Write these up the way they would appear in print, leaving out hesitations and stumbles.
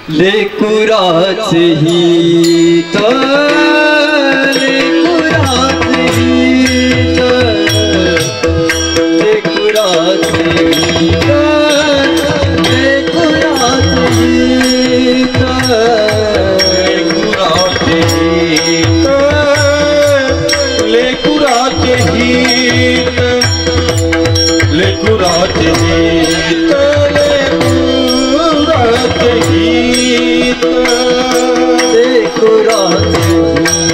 लेकुराच ही तो लेकुराच ही तो लेकुराच ही तो लेकुराच ही तो लेकुराच ही तो लेकुराच ही लेकुराच ही तो लेकुराच ही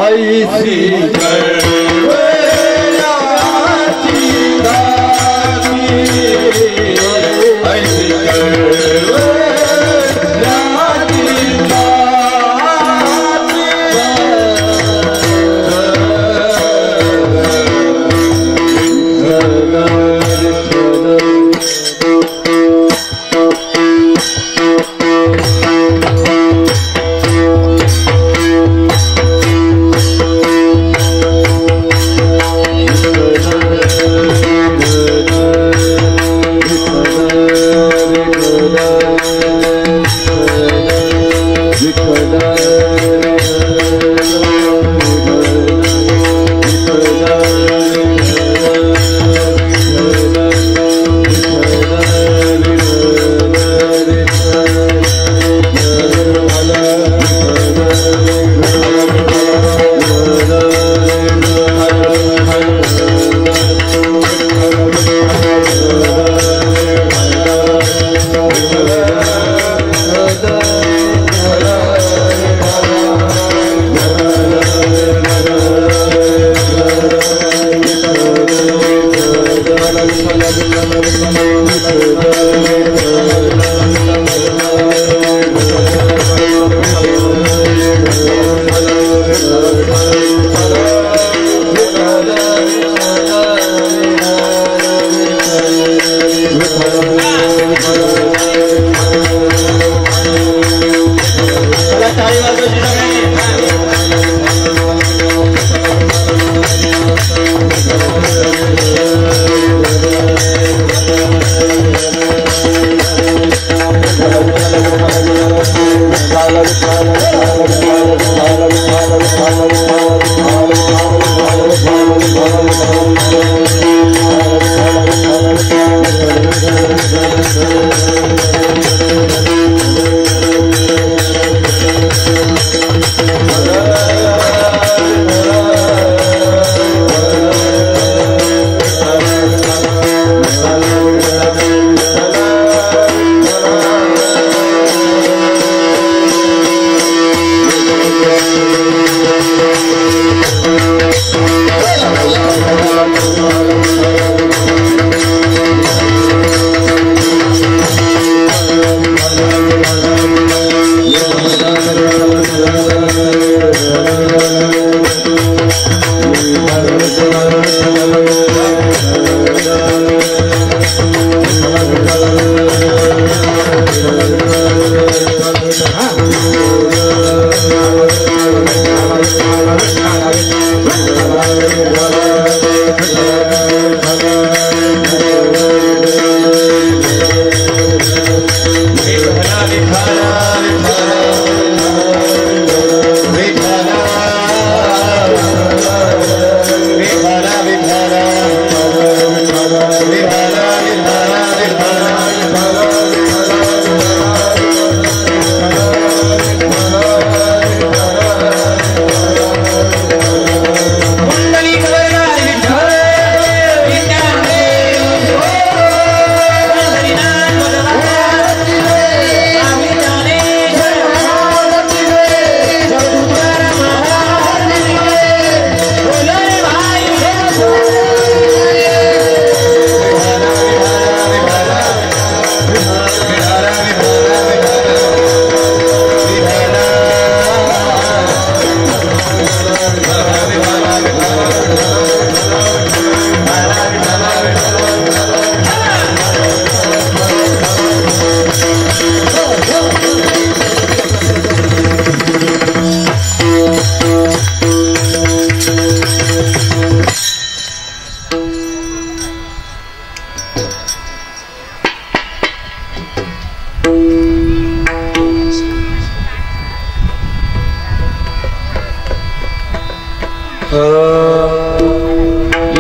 ऐसी करवयाची दाती ऐसी करवयाची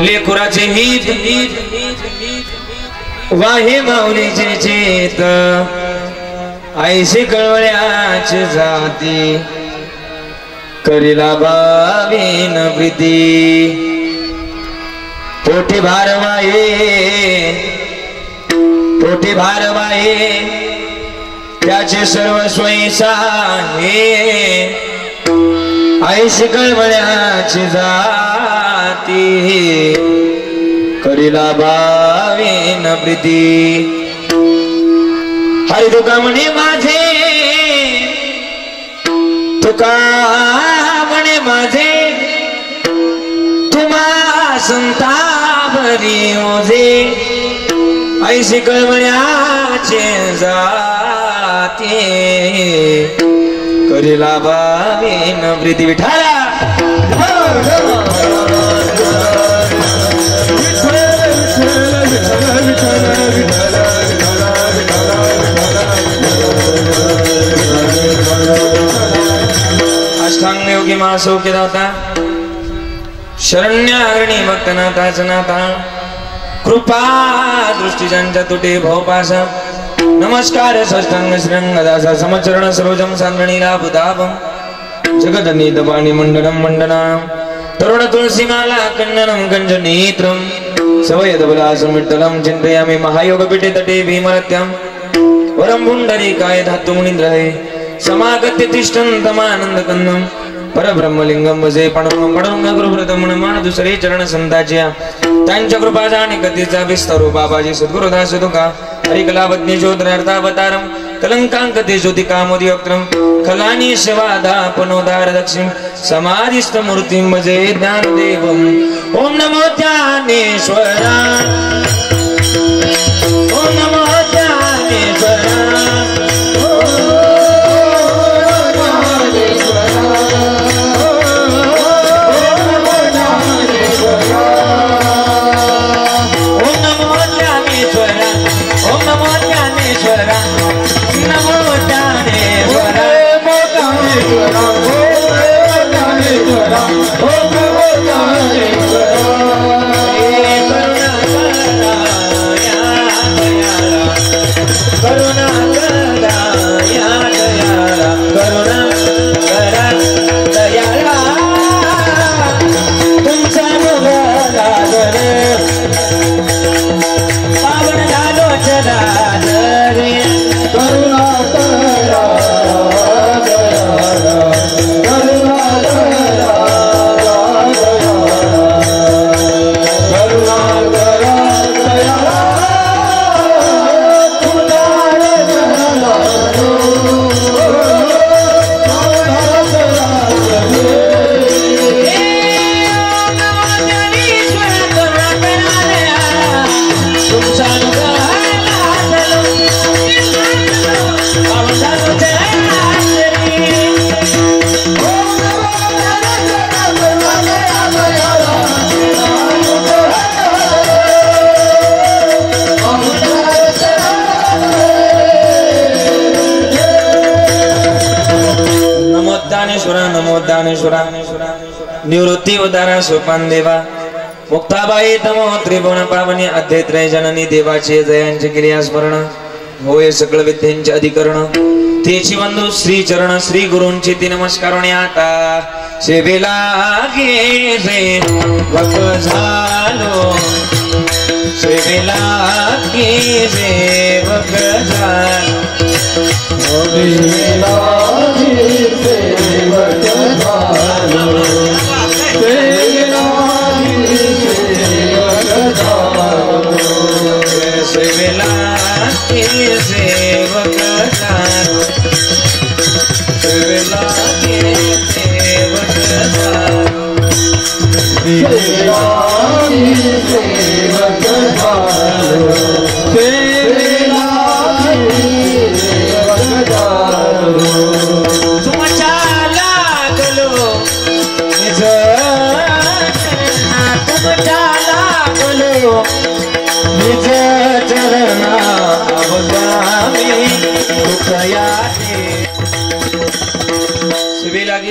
लेकुराचे हित वाहे माऊलीचे चेत ऐसे कळवळ्याची जाती करीला बावीन प्रीती पोटी भारवाये त्याचे सर्व स्वयंसा हे ऐशी कळवळ्याची जाती करीला भावीन प्रीती हरी तुका म्हणे माझे तुका म्हणे माझे तुम्हा संता बरी ओझे ऐशी कळवळ्याचे जाते करीला भावीन प्रीती विठाला अष्टांग योगी महासौख्य दाता शरण्याग्रणी भक्तनाथाच नाथा कृपा दृष्टी ज्यांच्या तुटे भवपास नमस्कार सष्टांग श्रीरंगदासा समचरण सरोजम सांगणीला बुधाभम जगदनीत पाणी मंडलम मंडनाम तरुण तुलसीमाला कंडनम कंजनेत्रम सवयदबलासं विठ्ठलं चिन्तयामि महायोगपीठे तटे भीमरत्यं वरं पुण्डरीकाय धातु मुनीन्द्रहे समागत्य तिष्ठन्तमानन्दकन्दं परब्रह्मलिंगं वजे पडुंग गुरुव्रतं म्हणून दुसरे चरण संताच्या त्यांच्या कृपा जाणे कथेचा विस्तारो बाबाजी सद्गुरुदास तुका हरिकलावज्ञ ज्योतिरार्थावतारम कलंकांकते ज्योति कामोदि वक्त्रम कलानी शिवादापनोदार दक्षिण समाधिस्थ मूर्तिं भजे ज्ञानदेवम ओम नमो ज्ञानेश्वरा ओम नमो ज्ञानेश्वरा निवृत्ति उदारा सोपान देवा मुक्ताबाई तमो त्रिभुवन पावनी अध्येत्रय जननी देवाचे जयांचे केले स्मरण होय सकळ विद्यांचे अधिकरण तेची बंधू श्री चरण श्री गुरूंचे ती नमस्कारोने आता सेवेला गेले वक झालो सेवेला गेले वक झालो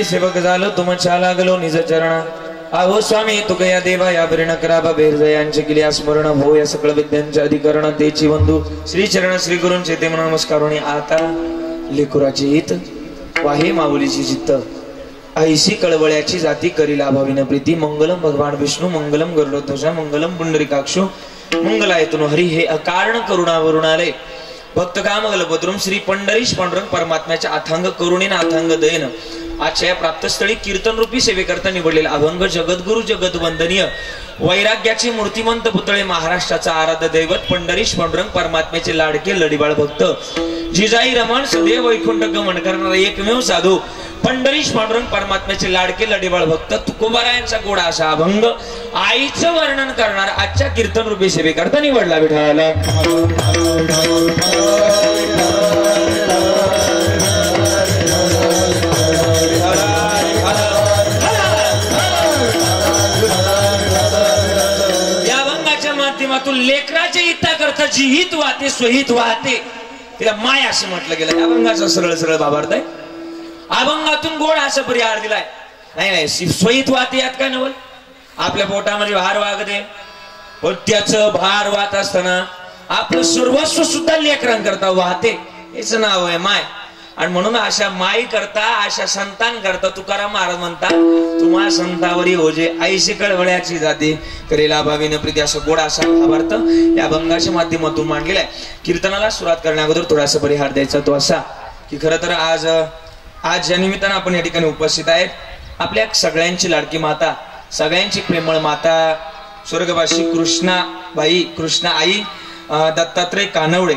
सेवक झालो तुमच्या लागलो निज चरण आहो स्वामी तुका या देवा या बरीण कराबा बेरजयांचे केले स्मरण हो या सकळ विद्यांचे अधिकरण तेची बंधू श्री चरण श्री गुरूंचे ते नमस्कारोनी आता लेकुराची हित वाहे माऊलीची चित्त ऐशी कळवळ्याची जाती करीला भाविन प्रीती मंगलम भगवान विष्णू मंगलम गरुडध्वजा मंगलम पुंडरीकाक्षो मंगलायतनु हरी हे अकारण करुणा वरुणालय भक्त कामगल पत्रुम श्री पंढरीश पांडुरंग परमात्म्याच्या अथांग करुणेन अथांग दयेन आजच्या या प्राप्तस्थळी कीर्तन रूपी सेवेकरता निवडलेला अभंग जगद्गुरु जगदवंदनीय वैराग्याचे मूर्तिमंत पुतळे महाराष्ट्राचा आराध्य दैवत पंढरीश पांडुरंग परमात्म्याचे लाडके लढीबाळ भक्त जिजाई रमण सदैव वैकुंठ गमन करणारा एकमेव साधू पंढरीश पांडुरंग परमात्म्याचे लाडके लढीबाळ भक्त तुकोबारायांचा गोडा असा अभंग आईचं वर्णन करणार आजच्या कीर्तन रूपी सेवेकरता निवडला. विठ्ठल लेकराच्या हिता करता जी हित वाहते स्वहित वाहते तिला माय असं म्हटलं गेलं. अभंगाचा सरळ सरळ भावार्थ आहे. अभंगातून गोड असा परिहार दिलाय. नाही नाही स्वहित वाहते यात काय नवल. आपल्या पोटामध्ये भार वागते पण त्याचं भार वाहत असताना आपलं सर्वस्व सुद्धा लेकरांकरता वाहते. हेच नाव आहे माय. आणि म्हणून अशा माई करता अशा संतान करता तुकाराम महाराज म्हणतात तुम्हा संतावरी होजे आईशी कळवळ्याची जाते करेला भावीनं प्रीती असं गोड असा भावार्थ या अभंगाच्या माध्यमातून मांडलेला आहे. कीर्तनाला सुरुवात करण्याअगोदर थोडासा परिहार द्यायचा तो असा की खरं तर आज ज्या निमित्तानं आपण या ठिकाणी उपस्थित आहेत आपल्या सगळ्यांची लाडकी माता सगळ्यांची प्रेमळ माता स्वर्गवासी कृष्णाबाई कृष्णा आई दत्तात्रय कानवडे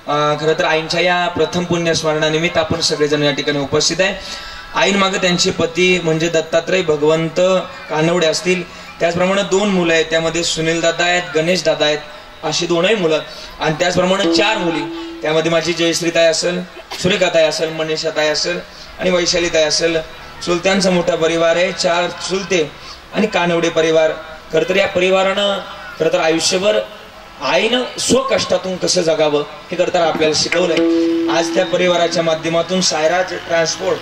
खरं तर आईंच्या या प्रथम पुण्यस्मरणानिमित्त आपण सगळेजण या ठिकाणी उपस्थित आहे. आईंमागे त्यांचे पती म्हणजे दत्तात्रय भगवंत कानवडे असतील. त्याचप्रमाणे 2 मुलं आहेत. त्यामध्ये सुनील दादा आहेत गणेश दादा आहेत अशी 2ही मुलं आणि त्याचप्रमाणे 4 मुली. त्यामध्ये माझी जयश्रीताई असेल सुरेखाताई असेल मनीषाताई असेल आणि वैशालीताई असेल. चुलत्यांचा मोठा परिवार आहे. 4 चुलते आणि कानवडे परिवार. खरं तर या परिवारानं खरं तर आयुष्यभर आईनं स्वकष्टातून कसं जगावं हे करता आपल्याला शिकवलंय. आज त्या परिवाराच्या माध्यमातून सायराज ट्रान्सपोर्ट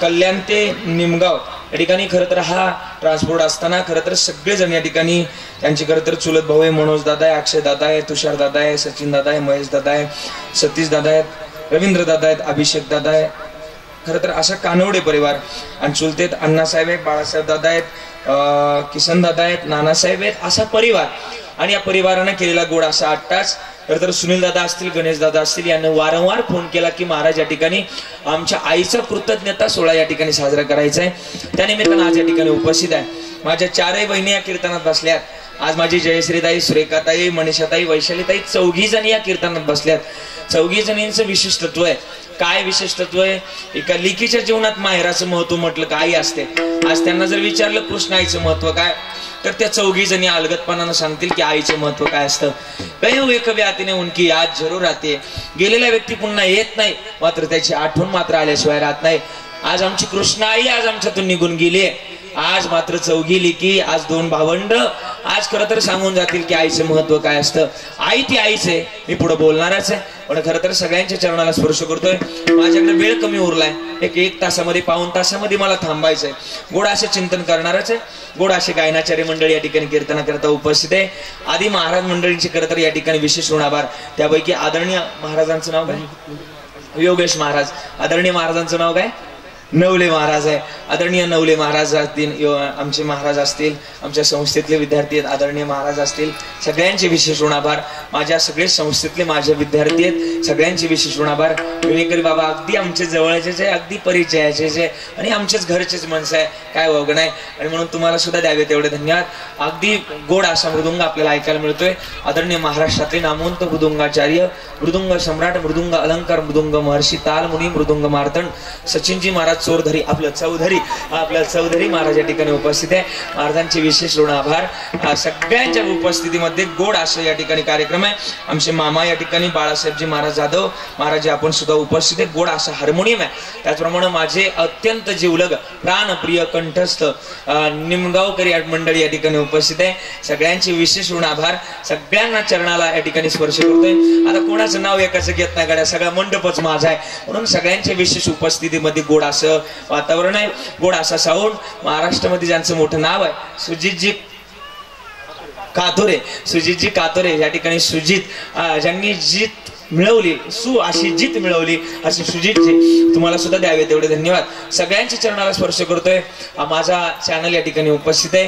कल्याण ते निमगाव या ठिकाणी खरं तर हा ट्रान्सपोर्ट असताना खरं तर सगळेजण या ठिकाणी त्यांचे खरं तर चुलत भाऊ आहे. मनोज दादा आहे अक्षय दादा आहे तुषार दादा आहे सचिन दादा आहे महेश दादा आहे सतीश दादा आहेत रवींद्र दादा आहेत अभिषेक दादा आहे. खरं तर असा कानवडे परिवार आणि चुलतेत अण्णासाहेब आहेत बाळासाहेब दादा आहेत किसन दादा आहेत नानासाहेब आहेत असा परिवार. आणि या परिवारानं केलेला गोड असा आट्टाच. तर सुनील दादा असतील गणेश दादा असतील यांना वारंवार फोन केला की महाराज या ठिकाणी आमच्या आईचा कृतज्ञता सोहळा या ठिकाणी साजरा करायचा आहे. त्यानिमित्तानं आज या ठिकाणी उपस्थित आहे. माझ्या 4ही बहिणी या कीर्तनात बसल्यात. आज माझी जयश्रीताई सुरेखाताई मनीषाताई वैशालीताई 4घी जणी या कीर्तनात बसल्यात. 4घी जणींचं विशिष्टत्व आहे. काय विशिष्टत्व आहे. एका लेकीच्या जीवनात माहेराचं महत्व म्हटलं काय असते. आज त्यांना जर विचारलं कृष्ण आईचं महत्व काय तर त्या 4घी जणी अलगदपणानं सांगतील की आईचं महत्व काय असतं. कयो एक व्यातीने उनकी याद जरूर राहते. गेलेला व्यक्ती पुन्हा येत नाही मात्र त्याची आठवण मात्र आल्याशिवाय राहत नाही. आज आमची कृष्ण आई आज आमच्यातून निघून गेली. आज मात्र 4घी लेकी आज 2 भावंड आज खरं तर सांगून जातील की आईचं महत्व काय असतं. आई ती आईच आहे. मी पुढे बोलणारच आहे पण खरं तर सगळ्यांच्या चरणाला स्पर्श करतोय. माझ्याकडे वेळ कमी उरलाय. एक तासामध्ये पाऊण तासामध्ये मला थांबायचंय. गोड असं चिंतन करणारच आहे. गोड असे गायनाचार्य मंडळी या ठिकाणी कीर्तनाकरता उपस्थित आहे. आदी महाराज मंडळींचे खरं तर या ठिकाणी विशेष ऋण आभार. त्यापैकी आदरणीय महाराजांचं नाव काय योगेश महाराज. आदरणीय महाराजांचं नाव काय नवले महाराज आहे. आदरणीय नवले महाराज असतील आमचे महाराज असतील आमच्या संस्थेतले विद्यार्थी आहेत आदरणीय महाराज असतील सगळ्यांचे विशेष ऋण आभार. माझ्या सगळे संस्थेतले माझे विद्यार्थी आहेत सगळ्यांचे विशेष ऋण आभार. विवेकरी बाबा अगदी आमचे जवळचेच आहे अगदी परिचयाचेच आहे आणि आमचेच घरचेच माणसं आहे काय वगण आहे आणि म्हणून तुम्हाला सुद्धा द्यावे तेवढे धन्यवाद. अगदी गोड असा मृदुंग आपल्याला ऐकायला मिळतोय. आदरणीय महाराष्ट्रातले नामवंत मृदुंगाचार्य मृदुंग सम्राट मृदुंग अलंकार मृदुंग महर्षी तालमुनी मृदुंग मार्तंड सचिनजी महाराज चौधरी आपलं चौधरी महाराज या ठिकाणी उपस्थित आहे. महाराजांचे विशेष ऋण आभार. सगळ्यांच्या उपस्थितीमध्ये गोड असं या ठिकाणी कार्यक्रम आहे. आमचे मामा या ठिकाणी बाळासाहेबजी महाराज जाधव महाराज आपण सुद्धा उपस्थित आहे. गोड असा हार्मोनियम आहे. त्याचप्रमाणे माझे अत्यंत जीवलग प्राणप्रिय कंठस्थ निमगावकरी मंडळी या ठिकाणी उपस्थित आहे. सगळ्यांचे विशेष ऋण आभार. सगळ्यांना चरणाला या ठिकाणी स्पर्श करतोय. आता कोणाचं नाव एकाचं घेत नाही गाड्या सगळा मंडपच माझा आहे म्हणून सगळ्यांच्या विशेष उपस्थितीमध्ये गोड असं वातावरण आहे. गोड असा साऊंड. महाराष्ट्रामध्ये ज्यांचं मोठं नाव आहे सुजितजी कातोरे या ठिकाणी सुजित ज्यांनी जीत मिळवली अशी जीत मिळवली अशी सुजितजी तुम्हाला सुद्धा द्यावे तेवढे धन्यवाद. सगळ्यांच्या चरणाला स्पर्श करतोय. माझा चॅनल या ठिकाणी उपस्थित आहे.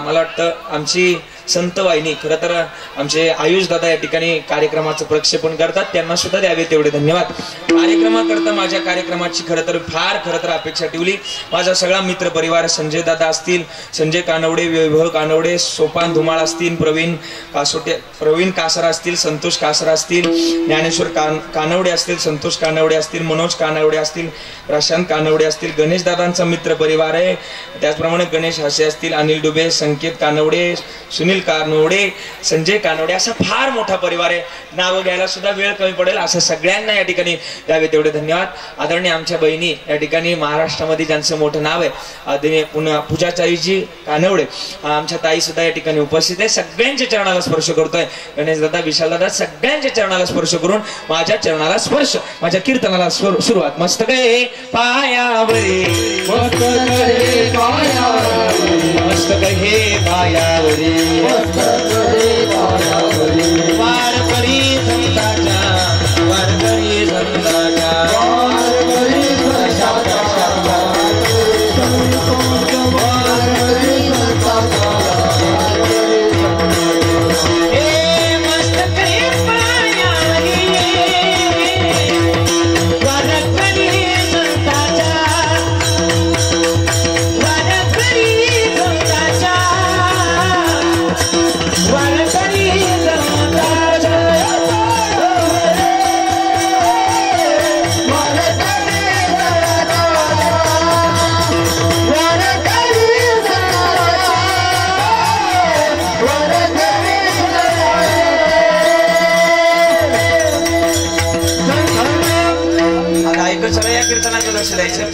मला वाटतं आमची संत वाहिनी खरं तर आमचे आयुष दादा या ठिकाणी कार्यक्रमाचं प्रक्षेपण करतात, त्यांना सुद्धा द्यावे तेवढे धन्यवाद. कार्यक्रमाकरता माझ्या कार्यक्रमाची खरं तर अपेक्षा ठेवली. माझा सगळा मित्र परिवार, संजय दादा असतील, संजय कानवडे, वैभव कानवडे, सोपान धुमाळ असतील, प्रवीण कासरा असतील, संतोष कासरा असतील, ज्ञानेश्वर कानवडे असतील, संतोष कानवडे असतील, मनोज कानवडे असतील, प्रशांत कानवडे असतील, गणेश दादांचा मित्र परिवार आहे. त्याचप्रमाणे गणेश हसे असतील, अनिल डुबे, संकेत कानवडे, सुनील कानवडे, संजय कानवडे, असा फार मोठा परिवार आहे. नावं घ्यायला सुद्धा वेळ कमी पडेल. असं सगळ्यांना या ठिकाणी द्यावे तेवढे धन्यवाद. आदरणीय आमच्या बहिणी या ठिकाणी महाराष्ट्रामध्ये ज्यांचं मोठं नाव आहे, आदरणीय पुन्हा पूजाचारीजी कानवडे, आमच्या ताई सुद्धा या ठिकाणी उपस्थित आहे. सगळ्यांच्या चरणाला स्पर्श करतोय. गणेश दादा, विशाल दादा, सगळ्यांच्या चरणाला स्पर्श करून माझ्या चरणाला स्पर्श, माझ्या कीर्तनाला सुरुवात. मस्तक हे पायावरी, मस्तक हे पायावरी, वारकरी संतांच्या, वारकरी संतांच्या,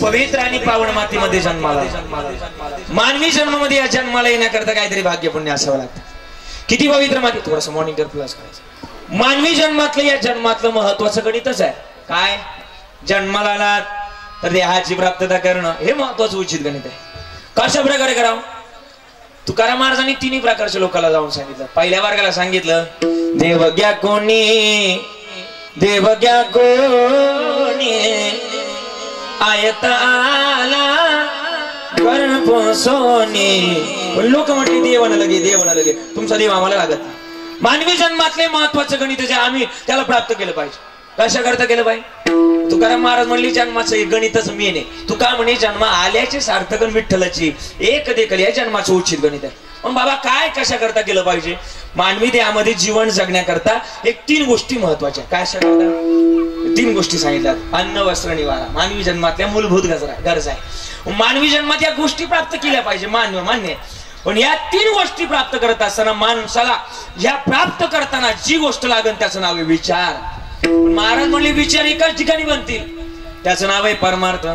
पवित्र आणि पावन मातीमध्ये जन्माला, मानवी जन्मामध्ये या जन्माला येण्याकरता काहीतरी भाग्य पुण्य असावं लागतं. किती पवित्र माती, थोडस मॉनिटर प्लस करायचं. मानवी जन्मातलं या जन्मातलं महत्वाचं गणितच आहे. काय? जन्माला आलात तर देहाची प्राप्तता करणं हे महत्वाचं उचित गणित आहे. कशा प्रकारे करावं? तुकाराम महाराजांनी तिन्ही प्रकारच्या लोकांना जाऊन सांगितलं. पहिल्या वर्गाला सांगितलं, देवग्या कोणी, देवग्या कोणी, आयत आला कर्म सोनी. लोक म्हटले देवाला लगे, देवाला लगे, तुमचा देव आम्हाला लागत. मानवी जन्मातले महत्वाचं गणित जे आम्ही त्याला प्राप्त केलं पाहिजे. कशा करता केलं पाहिजे? तुकाराम महाराज म्हणली जन्माचं एक गणितच मेन आहे. तुका म्हणे जन्म आल्याचे सार्थकन विठ्ठलाची एक देखल या जन्माचं उचित गणित आहे. पण बाबा काय कशा करता केलं पाहिजे? मानवी देहामध्ये जीवन जगण्याकरता एक 3 गोष्टी महत्वाच्या. काय अशा करता 3 गोष्टी सांगितल्यात. अन्न, वस्त्र, निवारा. मानवी जन्मातल्या मूलभूत गरजा आहे. मानवी जन्मात या गोष्टी प्राप्त केल्या पाहिजे, मान्य. पण या 3 गोष्टी प्राप्त करत असताना माणसाला या प्राप्त करताना जी गोष्ट लागेल त्याचं नाव आहे विचार. महाराज म्हणले विचार एकाच ठिकाणी बनतील, त्याचं नाव आहे परमार्थ.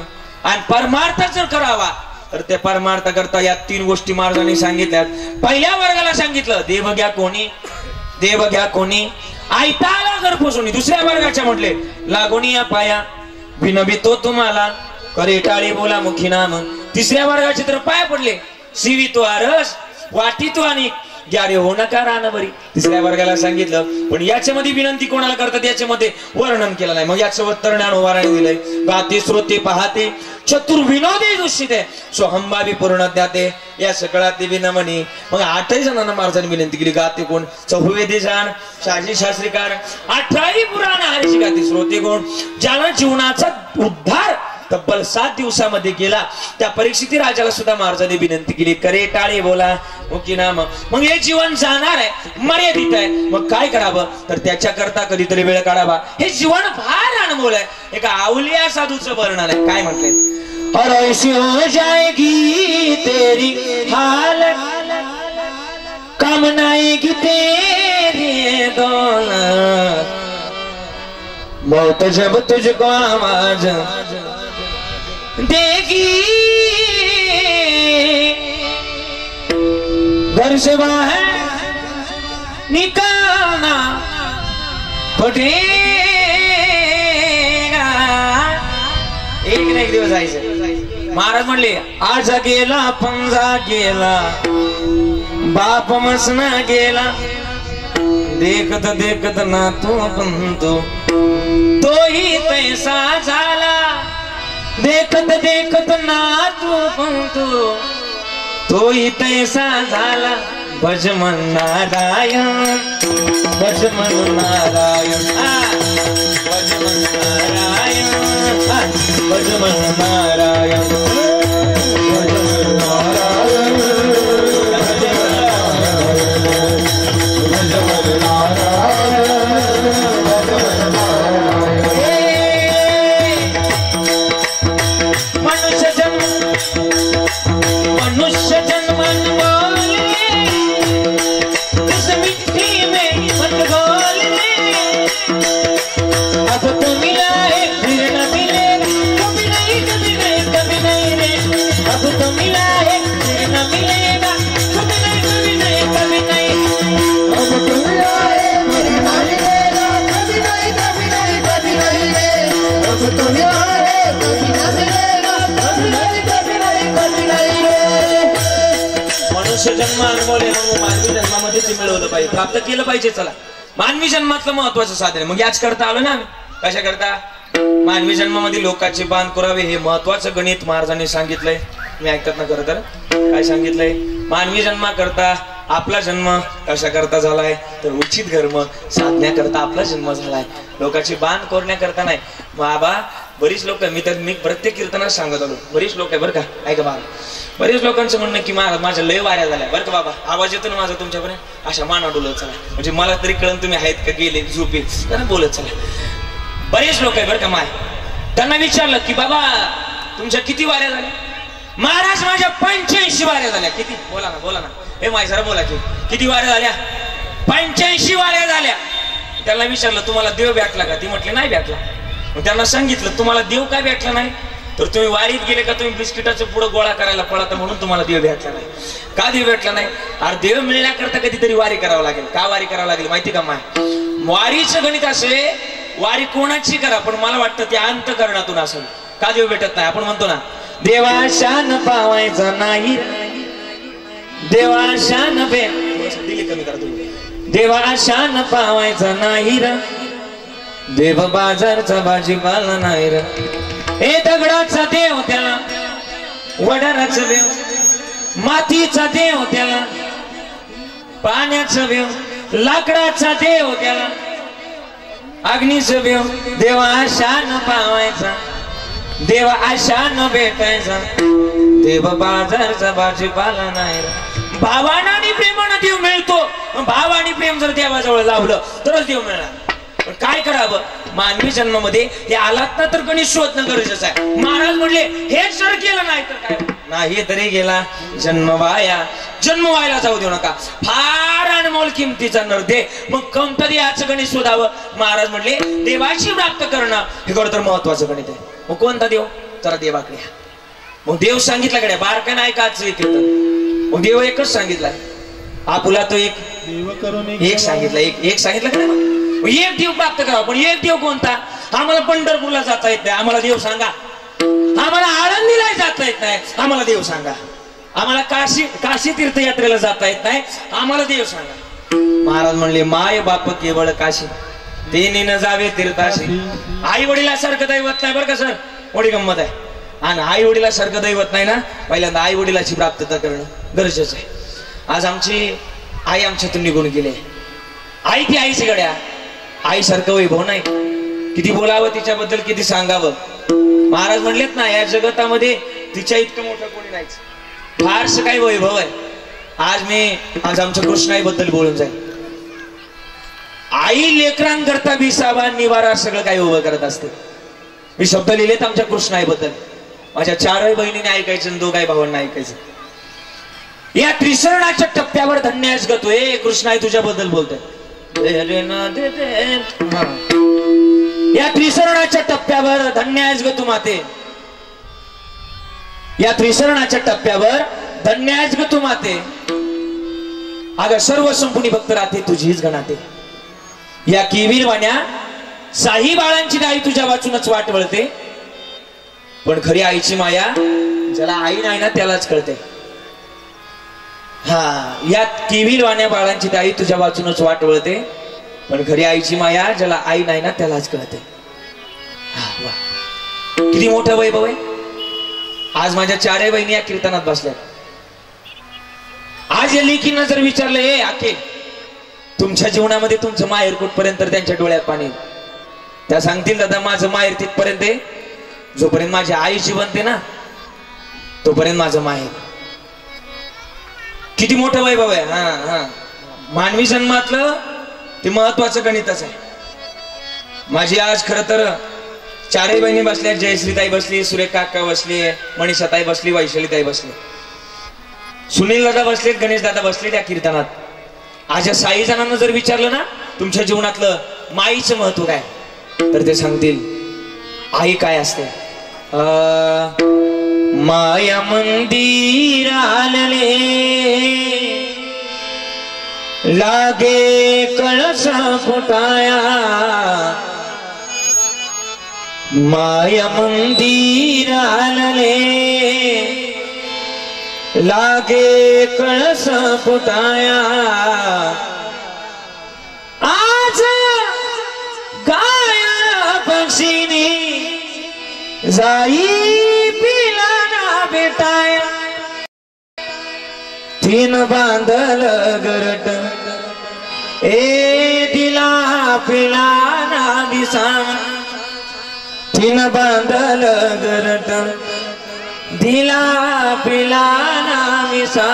आणि परमार्थ जर करावा तर ते परमार्थ करता या 3 गोष्टी महाराजांनी सांगितल्यात. पहिल्या वर्गाला सांगितलं देवग्या कोणी, देवग्या कोणी, आयताला गर्भोसोनी. दुसऱ्या वर्गाच्या म्हटले लागोनी या पाया, विनबितो तुम्हाला, करे टाळी बोला मुखी नाम. तिसऱ्या वर्गाचे तर पाया पडले, शिवी तो आरस, वाटी तो आणि ग्यारे हो नका रानवरी. तिसऱ्या वर्गाला सांगितलं. पण याच्यामध्ये विनंती कोणाला करतात याच्यामध्ये वर्णन केलं नाही. मग याचं उत्तर ज्ञानोबाराने दिलंय. गाते श्रोते पाहते चतुर विनोदी दूषित आहे, सोहंबाबी पूर्ण द्याते या सकळाते विनमनी. मग 8 जणांना महाराजांनी विनंती केली. गाते कोण? चहुवेदी जाण, शाजी शास्त्रीकार, 18 पुराण हरीची गाते. श्रोते कोण? ज्याला जीवनाचा उद्धार तब्बल 7 दिवसामध्ये केला. त्या परीक्षिती राजाला सुद्धा महाराजांनी विनंती केली, करे टाळे बोला मुखी नाम. मग हे जीवन जाणार आहे, मर्यादित आहे. मग काय करावं? तर त्याच्याकरता कधीतरी वेळ काढावा. हे जीवन फार अनमोल आहे. एका आवलिया साधूचं वर्णन आहे. काय म्हटलंय? और ऐसी हो जाएगी तेरी हालत, काम नाएगी तेरी दौलत, मौत जब तुझको आवाज देगी, घर से बाहर निकालना पड़ेगा. एक ना एक दिवस जायचं. महाराज म्हणले आज गेला पंजा गेला, बाप मसना गेला, देखत देखत ना तू पंतू तोही पैसा झाला, देखत देखत ना तू पंतू तोही पैसा झाला, भज मन नारायण भज मन नारायण भज मन नारायण भज मन नारायण भज मन नारायण भज मन नारायण मनुष्य जन्म इस मिट्टी में मत घोलने अब तो मिला है फिर न मिलेगा कभी नहीं कभी नहीं कभी नहीं रे अब तो मिला है फिर न मिलेगा कभी नहीं कभी नहीं कभी नहीं अब तो मिला है फिर न मिलेगा कभी नहीं कभी नहीं कभी नहीं रे अब तो मिला है कभी न मिलेगा कभी नहीं कभी नहीं कभी नहीं रे मनुष्य जन्म अनुभवले मग मानवी जन्मामध्ये ते मिळवलं पाहिजे प्राप्त केलं पाहिजे चला मानवी जन्मातलं महत्वाचं साधन आहे मग याच करता आलो ना कशा करता मानवी जन्मामध्ये लोकांचे बांध करावे हे महत्वाचं गणित महाराजांनी सांगितलंय मी ऐकतात ना खरं तर काय सांगितलंय मानवी जन्मा करता आपला जन्म कशा करता झालाय तर उचित कर्म साधण्याकरता आपला जन्म झालाय लोकांची बांध कोरण्याकरता नाही बाबा बरीच लोक मी प्रत्येक कीर्तनात सांगत आलो बरीच लोक आहे बरं का ऐका बाबा बरेच लोकांचं म्हणणं की माझ्या लय वाऱ्या झाल्या बरं का बाबा आवाज येतो ना माझा तुमच्यापर्यंत अशा माना डोलत चला म्हणजे मला तरी कळण तुम्ही आहेत का गेले झोपे त्यांना बोलत चला बरेच लोक आहे बरं का माय त्यांना विचारलं की बाबा तुमच्या किती वाऱ्या झाल्या महाराज माझ्या 85 वाऱ्या झाल्या किती बोला ना हे माय जरा बोला की किती वाऱ्या झाल्या 85 वाऱ्या झाल्या त्याला विचारलं तुम्हाला देव भेटला का ती म्हटली नाही भेटला मग त्यांना सांगितलं तुम्हाला देव काय भेटला नाही तर तुम्ही वारीत गेले का तुम्ही बिस्किटाचं पुढं गोळा करायला पळता म्हणून तुम्हाला देव भेटला नाही का देव भेटला नाही अरे देव मिळण्याकरता कधीतरी वारी करावं लागेल का वारी करावं लागेल माहिती का माय वारीचं गणित असे वारी कोणाची करा पण मला वाटतं ते अंतःकरणातून असेल का देव भेटत नाही आपण म्हणतो ना देवाशान पावायचा नाही देवाशान दिली कमी करा तुम्ही देवाशान पावायचा नाही र देव बाजारचा भाजीपाला नाही र हे दगडाचा देव त्याला वडाराचा देव मातीचा देव त्याला पाण्याचा देव लाकडाचा देव त्याला अग्नीचा देव देवा आशान पावायचा देव आशान भेटायचा देव बाजारचा भाजीपाला नाही भावानं आणि प्रेमानं देव मिळतो भाव आणि प्रेम जर देवाजवळ लावलं तरच देव मिळणार पण काय करावं मानवी जन्मामध्ये हे आलात ना तर गणित शोधणं गरजेचं आहे महाराज म्हणले हेच जर केलं नाही तर काय नाही तरी गेला जन्म व्हायला जाऊ देऊ नका फार अनमोल किमतीचा नरदे मग कोणतरी याचं गणित शोधावं महाराज म्हणले देवाची प्राप्त करणं हे खरं तर महत्वाचं गणित आहे मग कोणता देव तर देवाकडे मग देव सांगितला कडे बारकाने ऐकायचं कीर्तन मग देव एकच सांगितलाय आपुला तो एक सांगितलं एक सांगितलं कडे एक देव प्राप्त करावा पण एक देव कोणता आम्हाला पंढरपूरला जाता येत नाही आम्हाला देव सांगा आम्हाला आळंदीला जाता येत नाही आम्हाला देव सांगा आम्हाला काशी तीर्थयात्रेला जाता येत नाही आम्हाला देव सांगा महाराज म्हणले माय बाप केवळ काशी तेने न जावे तीर्थाशी आई वडिलासारखं दैवत नाही बरं का सर मोठी गंमत आहे आणि आई वडिलासारखं दैवत नाही ना पहिल्यांदा आई वडिलाची प्राप्तता करणं गरजेचं आहे आज आमची आई आमच्यातून निघून गेली आई ती आईची गड्या आईसारखं वैभव नाही किती बोलावं तिच्याबद्दल किती सांगावं महाराज म्हणलेत ना या जगतामध्ये तिच्या इतकं मोठं कोणी नाहीच फारसं काही वैभव आहे आज आमच्या कृष्णाईबद्दल बोलून जाईल आई लेकरांकरता विसावा निवारा सगळं काही उभं करत असते मी शब्द लिहिलेत आमच्या कृष्णाईबद्दल माझ्या 4 बहिणीने ऐकायचं आणि 2 भावांना ऐकायचं या त्रिसरणाच्या टप्प्यावर धन्यास गतोय कृष्णाई तुझ्याबद्दल बोलतोय या त्रिसरणाच्या टप्प्यावर धन्यास ग तू माते या त्रिसरणाच्या टप्प्यावर धन्यास ग तू माते अगं सर्व संपुनी भक्त राहते तुझीच गणाते या किवीर वाण्या साही बाळांची आई तुझ्या वाचूनच वाट वळते पण खरी आईची माया ज्याला आई नाही ना त्यालाच कळते हा या किवीर वाण्या बाळांची आई तुझ्या वाचूनच वाट वळते पण खरी आईची माया ज्याला आई नाही ना त्यालाच कळते हा वा किती मोठं वैभव आहे आज माझ्या 4 बहिणी या कीर्तनात बसल्या आज आज या लेकींना जर विचारलं हे आके तुमच्या जीवनामध्ये तुमचं माहेर कुठपर्यंत, तर त्यांच्या डोळ्यात पाणी, त्या सांगतील दादा माझं माहेर तिथपर्यंत आहे, जोपर्यंत माझी आई जिवंत आहे ना तोपर्यंत माझं माहेर. किती मोठं वैभव आहे. हा हा मानवी जन्मातलं ते महत्वाचं गणितच आहे. माझी आज खरं तर चारही बहिणी बसल्या, जयश्रीताई बसली, सुरेख काका बसली, मनीषाताई बसली, वैशालीताई बसली, सुनील दादा बसले, गणेश दादा बसले त्या कीर्तनात. आज या 6 जणांना जर विचारलं ना तुमच्या जीवनातलं माईचं महत्व काय, तर ते सांगतील आई काय असते. माया मंदिर आलले लागे कळस फुटाया, माया मंदिर आलले लागे कळस फुटाया, आज गाया पक्षीनी जाई पिला ना बेटाया, तीन बांधल गरट ए दिला पिला ना दिसा, तीन बांधल गरट दिला पिला ना विसा,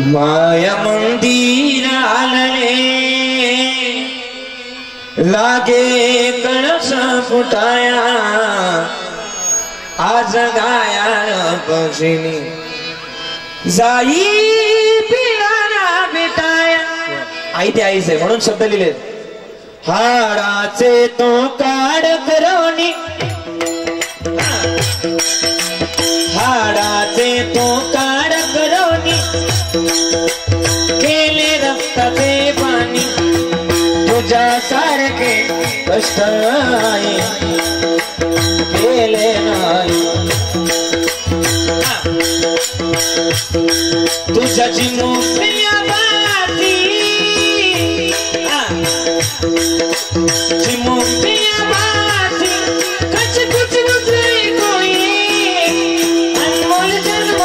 माया मंदिर आलले लागे कळस फुटाया, आज गाया पक्षीनी जाई पिला बेटाया. आई ते आईच आहे म्हणून शब्द लिहिले. हाडाचे तो काढ करवणी, हाडाचे तो काढ करवणी, केले रक्ताचे पाणी, तुझ्या सारखे कष्ट नाही केले नाही, तुझ्याची मोकळ्या बाती, मोकळ्या बाती कच कुछ दुसरे कोई अनमोल जन्म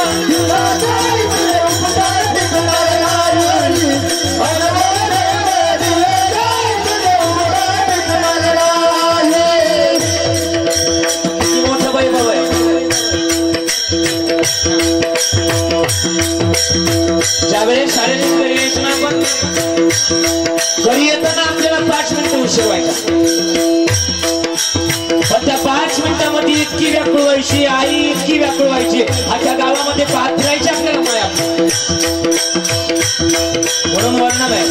मोठं वैभव आहे. ज्यावेळेस शाळेतून घरी यायचं ना आपण, घरी येताना आपल्याला 5 मिनिटं उशीर व्हायचा, पण त्या 5 मिनिटांमध्ये इतकी व्याकुळ व्हायची आई, इतकी व्याकुळ व्हायची, आता गावामध्ये पाहत राहायची आपल्याला माया. म्हणून वर्णन आहे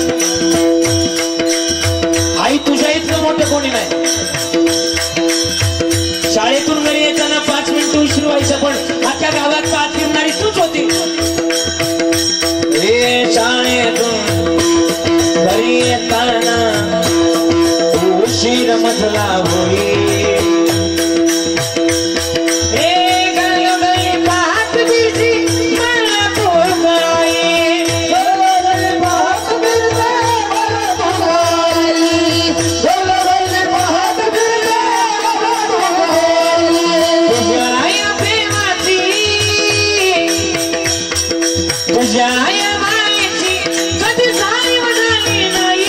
आई तुझ्या इतकं मोठं कोणी नाही. शाळेतून घरी येताना 5 मिनिटं उशीर व्हायचं, पण आता गावात पाहत फिरणारी तूच होती. शाळेतून घरी येताना उशीर मधला होई, पाहत बिजी मला तोड कराई, पाहत तुझ्या आया प्रेमाची, तुझ्या आया मायेची कधी जाणीव झाली नाही,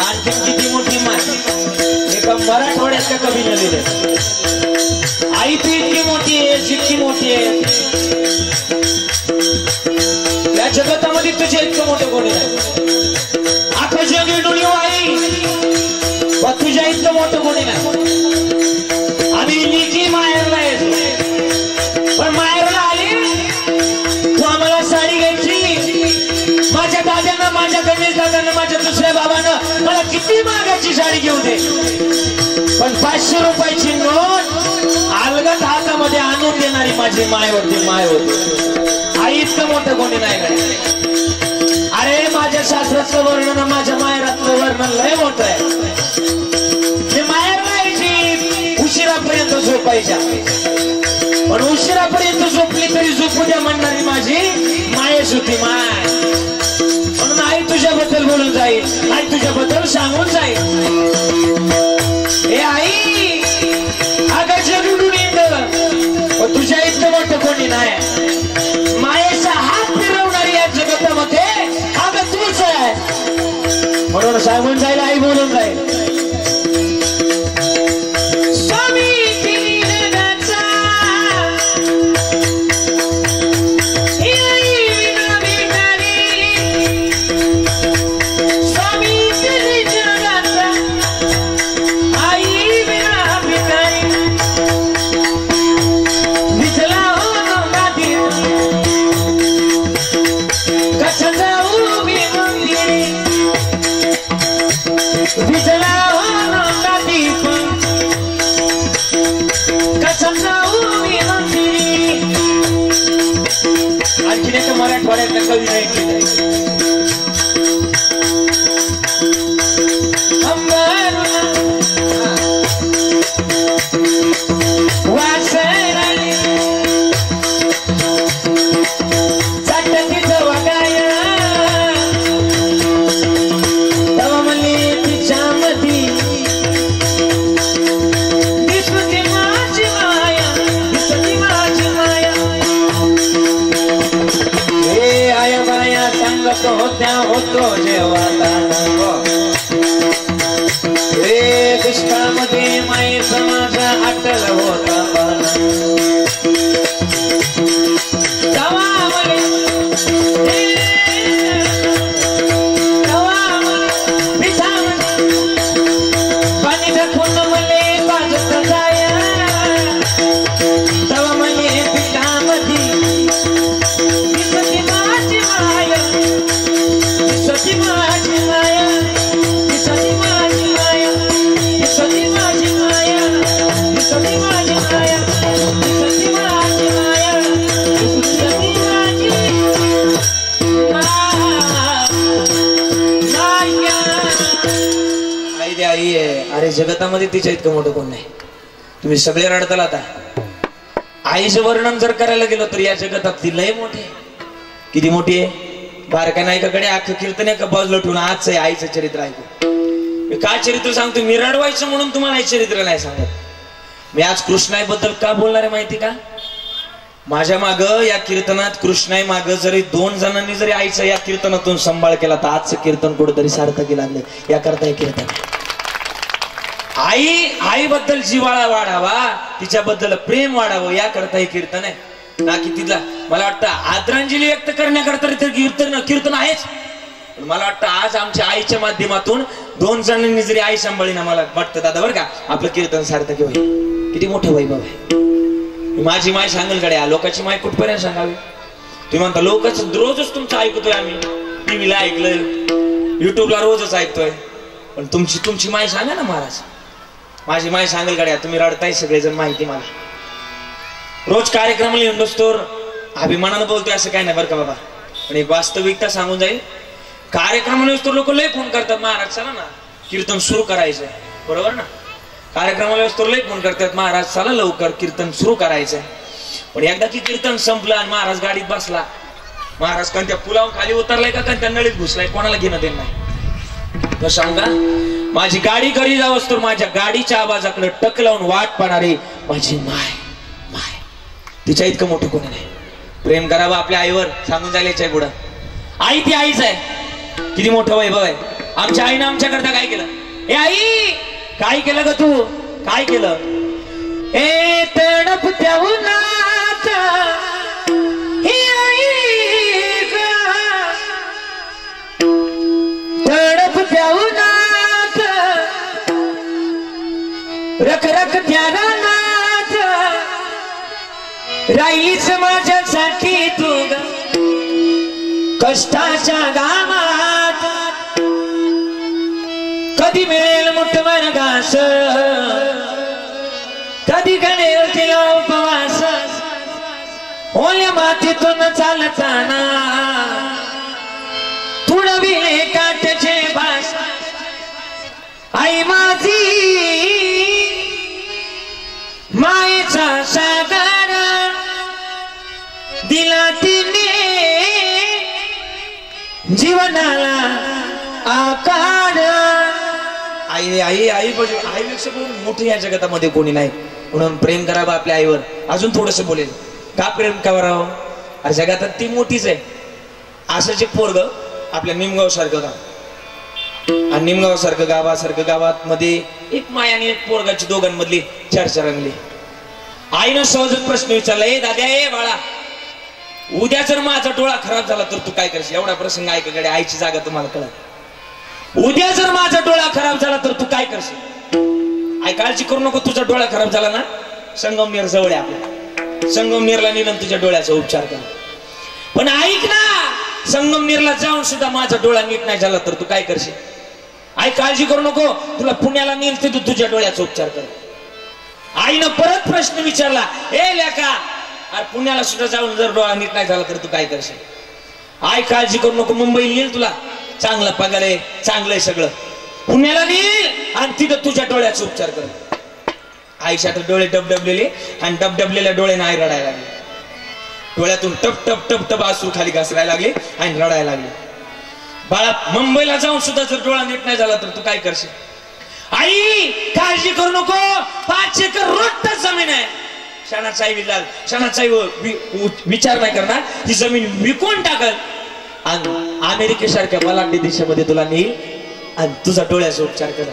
आणखी किती मोठी माय एका मराठवाड्यात का कवी लिहिले. आई तू इतकी मोठी आहे, जितकी मोठी आहे, या जगतामध्ये तुझे इतकं मोठं कोणी नाही. अख्खं जग विडून आई, पण तुझ्या इतकं मोठं कोणी नाही. आम्ही निजी माहेरला येतो, पण माहेरला आली तू आम्हाला साडी घ्यायची. माझ्या दादांना, माझ्या गणेश दादांना, माझ्या दुसऱ्या बाबांना मला किती महागाची साडी घेऊ दे, पण 500 रुपयाची नोट अलगद हातामध्ये आणून देणारी माझी माय होती, माय होती. आई इतकं मोठं कोणी नाही काय. अरे माझ्या शास्त्राचं वर्णन, माझ्या माहेरातलं वर्णन लय मोठं आहे. मी माहेरला यायची, उशिरापर्यंत झोपायच्या, पण उशिरापर्यंत झोपली तरी झोपू द्या म्हणणारी माझी मायच होती, माय. म्हणून आई तुझ्याबद्दल बोलू सांगून जाईल आई बोलून जाईल आणखीन एका मराठवाड्यातल्या कवीने ऐकलेलं होत्या होतो जेव्हा रे दुष्काळामध्ये मायेचा माझा अटल होता पाणी टाकून मले बाजूत जाया तवा मले पिठामध्ये अरे जगतामध्ये तिच्या इतकं मोठं कोण नाही तुम्ही सगळे रडताल आता आईचं वर्णन जर करायला गेलो तर या जगतात ती लय मोठी किती मोठी आहे बारका नायकाकडे अख्खं कीर्तन एका बाजूला ठेवून आजच आहे आईचं चरित्र ऐकू मी काय चरित्र सांगतो मी रडवायचं म्हणून तुम्हाला हे चरित्र नाही सांगत मी आज कृष्णाईबद्दल का बोलणार आहे माहिती का माझ्या माग या कीर्तनात कृष्णाई माग जरी 2 जणांनी जरी आईचं या कीर्तनातून संभाळ केला तर आजचं कीर्तन कुठेतरी सार्थकी लागलं याकरता हे कीर्तन आईबद्दल जिव्हाळा वाढावा तिच्याबद्दल प्रेम वाढावं याकरता हे कीर्तन आहे ना की तिला मला वाटतं आदरांजली व्यक्त करण्याकरता कीर्तन आहेच पण मला वाटतं आज आमच्या आईच्या माध्यमातून 2 जणांनी जरी आई सांभाळली ना मला वाटतं दादा बरं का आपलं कीर्तन सार्थकी होईल किती मोठं वैभव आहे माझी माय सांगेल गड्या लोकांची माय कुठपर्यंत सांगावी तुम्ही म्हणता लोकच रोजच तुमचं ऐकतोय आम्ही टीव्हीला ऐकलं युट्यूबला रोजच ऐकतोय पण तुमची माय सांगा ना महाराज माझी माय सांगेल गड्या तुम्ही रडताय सगळेजण माहिती मला रोज कार्यक्रमाला येऊन बसतो अभिमानानं बोलतोय असं काय नाही बरं का बाबा पण एक वास्तविकता सांगून जाईल कार्यक्रमाला येतो लोक लय फोन करतात महाराज चला ना कीर्तन सुरू करायचंय बरोबर ना कार्यक्रमाला येतो लय फोन करतात महाराज चला लवकर कीर्तन सुरू करायचंय पण एकदा की कीर्तन संपलं आणि महाराज गाडीत बसला महाराज कोणत्या पुलावर खाली उतरलाय का कोणत्या नळीत घुसलाय कोणाला घेणं देणं नाही सांगा माझी गाडी घरी जावस तर माझ्या गाडीच्या आवाजाकडे टक लावून वाट पाहणारी माझी माय तिच्या इतकं मोठं कोणी नाही प्रेम करावं आपल्या आईवर सांगून जायला पुढं आई ती आईच आहे किती मोठं वैभव आहे आमच्या आईनं आमच्याकरता काय केलं ए आई काय केलं ग तू काय केलं ए तडपत्या उन्हात ही आई तडपत्या उन्हात रख रख त्या रानात राईस माझ्यासाठी तू कष्टाच्या गावात कधी मिळेल मुठभर घास कधी घडेल तिला उपवास ओल्या मातीतून चालताना तुडविले काट्याचे भास आई माझी मायेचा सागर दिला तिने जीवनाला आकार आई आई आई आईपेक्षा मोठी या जगतामध्ये कोणी नाही म्हणून प्रेम करावं आपल्या आईवर अजून थोडस बोलेल का प्रेम करावं अरे जगात ती मोठीच आहे असंच एक पोरग आपल्या निमगाव सारखं गाव आणि निमगाव गावासारखं गावात मध्ये एक मायाने एक पोरगाची दोघांमधली चर्चा रंगली. आईनं सहजच प्रश्न विचारला, ए दाद्या, ए बाळा, उद्या जर माझा डोळा खराब झाला तर तू काय करशील? एवढा प्रसंग ऐकाकडे आईची जागा तुम्हाला कळत. उद्या जर माझा डोळा खराब झाला तर तू काय करशील? आई काळजी करू नको, तुझा डोळा खराब झाला ना, संगमनेर जवळ आहे आपल्या, संगमनेरला नेलं तुझ्या डोळ्याचा उपचार कर. पण ऐक ना, संगमनेरला जाऊन सुद्धा माझा डोळा नीट नाही झाला तर तू काय करशील? आई काळजी करू नको, तुला पुण्याला नेल ते तू तुझ्या डोळ्याचा उपचार कर. आईनं परत प्रश्न विचारला, ए लेका, अरे पुण्याला सुद्धा जाऊन जर डोळा नीट नाही झाला तर तू काय करशील? आई काळजी करू नको, मुंबईला नेल तुला, चांगला पगार आहे, चांगलं आहे सगळं, पुण्याला नेल आणि तिथं तुझ्या डोळ्याचा उपचार कर. आईच्या तर डोळे डबडबलेले आणि डबडबलेल्या डोळ्याने आई रडायला लागली. डोळ्यातून टप टप टप टप अश्रू खाली घसरायला लागले आणि रडायला लागले. बाळा, मुंबईला जाऊन सुद्धा जर डोळा नीट नाही झाला तर तू काय करशील? आई काळजी करू नको, 5 एकर रोट्ट जमीन आहे, क्षणाचाही विचार नाही करणार, ही जमीन विकून टाकल आणि अमेरिकेसारख्या बलाढ्य देशामध्ये तुला नेईल आणि तुझा डोळ्याचा उपचार कर.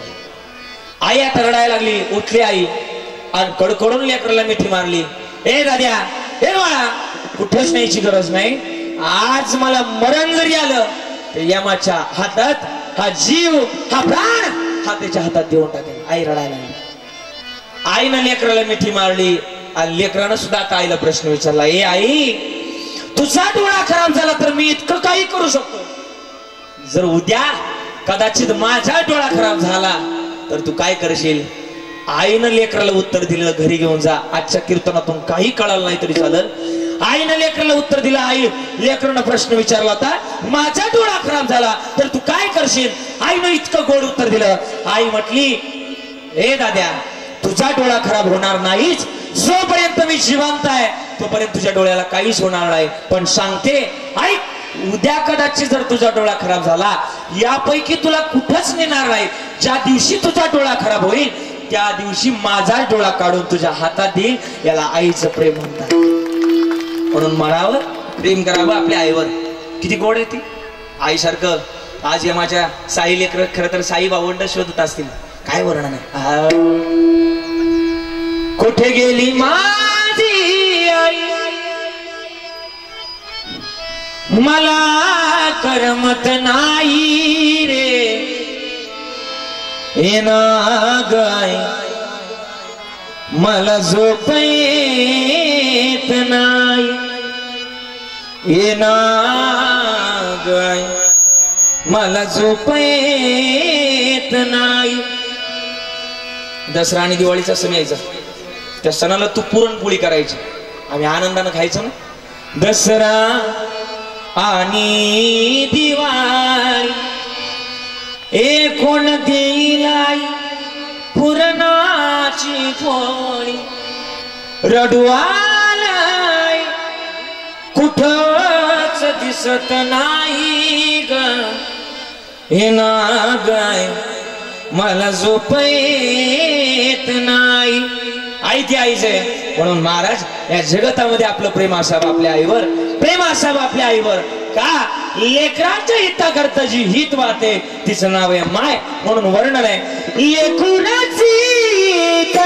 आई आता रडायला लागली. उठली आई आणि कडकडून लेकराला मिठी मारली. ए दाद्या, हे बाळा, कुठेच न्यायची गरज नाही. आज मला मरण जरी आलं तर यमाच्या हातात हा जीव, हा प्राण हा त्याच्या हातात देऊन टाकेल. आई रडायला लागली. आईनं लेकराला मिठी मारली आणि लेकरानं सुद्धा आता आईला प्रश्न विचारला, ए आई, तुझा डोळा खराब झाला तर मी इतकं काही करू शकतो, जर उद्या कदाचित माझा डोळा खराब झाला तर तू काय करशील? आईनं लेकराला उत्तर दिलं, घरी घेऊन जा, आजच्या कीर्तनातून काही कळालं नाही तरी चालेल. आईनं लेकराला उत्तर दिलं. आई लेकरानं प्रश्न विचारला होता, माझा डोळा खराब झाला तर तू काय करशील? आईनं इतकं गोड उत्तर दिलं. आई म्हटली, ए दाद्या, तुझा डोळा खराब होणार नाहीच, जोपर्यंत मी जिवंत आहे तोपर्यंत तुझ्या डोळ्याला काहीच होणार नाही. पण सांगते, ऐक, उद्या कदाचित जर तुझा डोळा खराब झाला, यापैकी तुला कुठंच नेणार नाही. ज्या दिवशी तुझा डोळा खराब होईल त्या दिवशी माझा डोळा काढून तुझ्या हातात देईल. याला आईचं प्रेम म्हणतात. म्हणून मरावर प्रेम करावं आपल्या आईवर. किती गोड आहे ती आईसारखं. आज या माझ्या साई लेकर खरं तर साई बावंड शोधत असतील, काय वर्णन आहे. कुठे गेली माझी आई, मला करमत नाही रे, येना गाय मला झोप येत नाही, येना गाय मला झोप येत नाही. दसरा आणि दिवाळीचा सण यायचा, त्या सणाला तू पुरणपोळी करायची, आम्ही आनंदानं खायचं ना. दसरा आणि दिवाळी कोण देईल पुरणाची पोळी, रडवालाय कुठंच दिसत नाही ग, हे ना गाय मला झोप येत नाही. आई ती आईच आहे. म्हणून महाराज, या जगतामध्ये आपलं प्रेम असावं आपल्या आईवर, प्रेम असावं आपल्या आईवर. का? लेकराच्या हिताकरता जी हित वाहते तिचं नाव आहे माय. म्हणून वर्णन आहे, लेकुराची हित,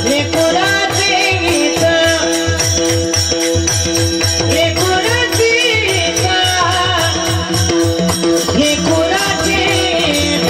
लेकुराची हित, लेकुराची हित, लेकुराची हित,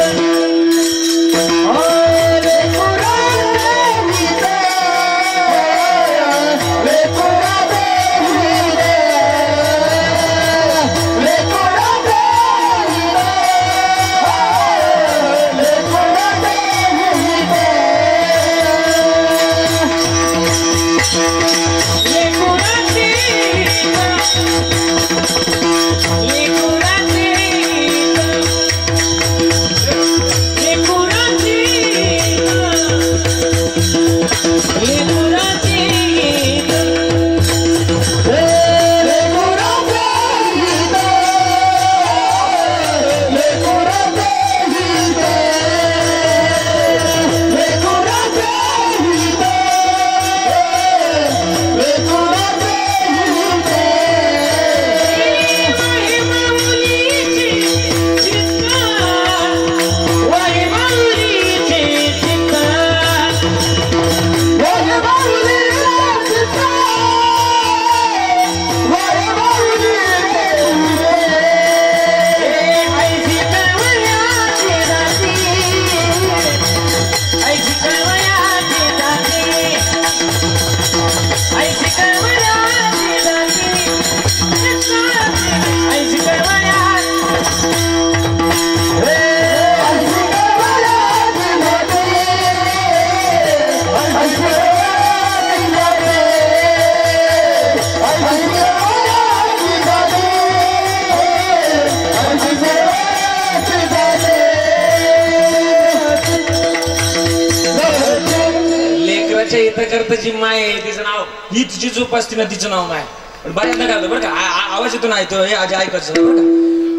इथं करता जी माय आहे तिचं नाव ही तुझी झोप असते ना तिचं नाव माय. पण बऱ्याचदा काय होतं बरं का आवाज येतो नाही तो हे आजी ऐकायचं बरं का.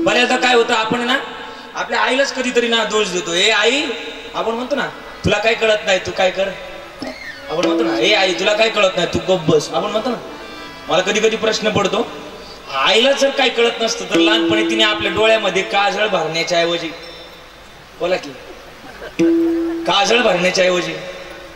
बऱ्याचदा काय होतं आपण ना आपल्या आईलाच कधीतरी ना दोष देतो. हे आई आपण म्हणतो ना तुला काय कळत नाही तू काय कर. आपण म्हणतो ना हे आई तुला काय कळत नाही तू गप्प बस. आपण म्हणतो ना मला कधी कधी प्रश्न पडतो आईला जर काय कळत नसतं तर लहानपणी तिने आपल्या डोळ्यामध्ये काजळ भरण्याच्या ऐवजी बोला की काजळ भरण्याच्या ऐवजी